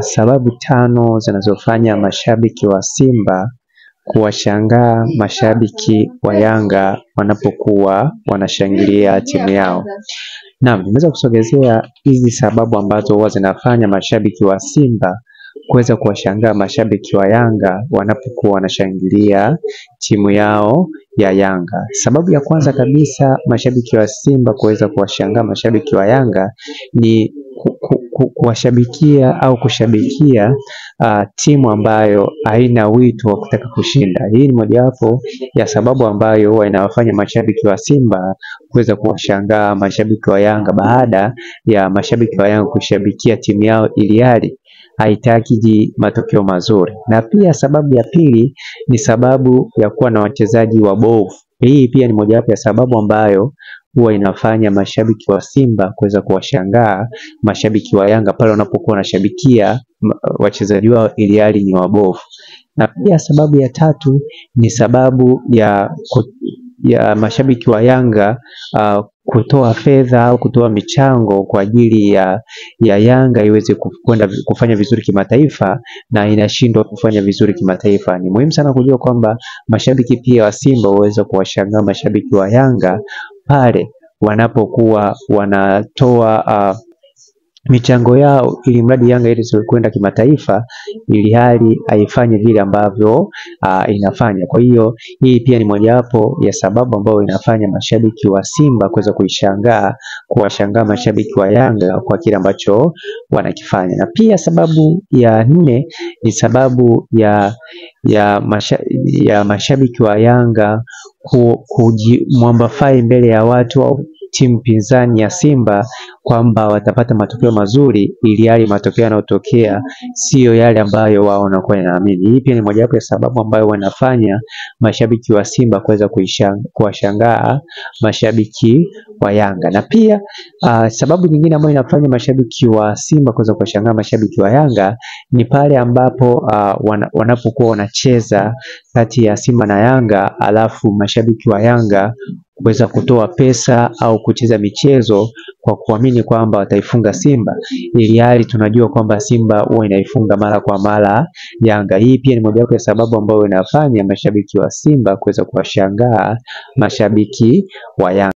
Sababu tano zinazofanya mashabiki wa Simba kuwashangaa mashabiki wa Yanga wanapokuwa wanashangilia timu yao. Naam, nimeweza kusogezea hizi sababu ambazo huwa zinafanya mashabiki wa Simba kuweza kuwashangaa mashabiki wa Yanga wanapokuwa wanashangilia timu yao ya Yanga. Sababu ya kwanza kabisa mashabiki wa Simba kuweza kuwashangaa mashabiki wa Yanga ni kuwashabikia au kushabikia timu ambayo haina wito wa kutaka kushinda. Hii ni mojawapo ya sababu ambayo huwa inawafanya mashabiki wa Simba kuweza kuwashangaa mashabiki wa Yanga baada ya mashabiki wa Yanga kushabikia timu yao ilihali haitaki matokeo mazuri. Na pia sababu ya pili ni sababu ya kuwa na wachezaji wabovu. Hii pia ni mojawapo ya sababu ambayo huwa inafanya mashabiki wa Simba kuweza kuwashangaa mashabiki wa Yanga pale wanapokuwa wanashabikia wachezaji wao ilihali ni wabovu. Na pia sababu ya tatu ni sababu ya mashabiki wa Yanga kutoa fedha au kutoa michango kwa ajili ya Yanga iweze kwenda kufanya vizuri kimataifa na inashindwa kufanya vizuri kimataifa. Ni muhimu sana kujua kwamba mashabiki pia wa Simba waweza kuwashangaa mashabiki wa Yanga pale wanapokuwa wanatoa michango yao ili mradi Yanga iweze kwenda kimataifa ili hali haifanye vile ambavyo inafanya. Kwa hiyo hii pia ni mojawapo ya sababu ambayo inafanya mashabiki wa Simba kuweza kuwashangaa mashabiki wa Yanga kwa kile ambacho wanakifanya. Na pia sababu ya nne ni sababu ya mashabiki wa Yanga kujimwambafai mbele ya watu au timu pinzani ya Simba kwamba watapata matokeo mazuri ili hali matokeo yanayotokea sio yale ambayo wao wanakuwa wanaamini. Hii pia ni mojawapo ya sababu ambayo wanafanya mashabiki wa Simba kuweza kuwashangaa mashabiki wa Yanga. Na pia sababu nyingine ambayo inafanya mashabiki wa Simba kuweza kuwashangaa mashabiki wa Yanga ni pale ambapo wanapokuwa wanacheza kati ya Simba na Yanga alafu mashabiki wa Yanga kuweza kutoa pesa au kucheza michezo kwa kuamini kwamba wataifunga Simba ili hali tunajua kwamba Simba huwa inaifunga mara kwa mara Yanga. Hii pia ni mojawapo ya sababu ambayo inafanya mashabiki wa Simba kuweza kuwashangaa mashabiki wa Yanga.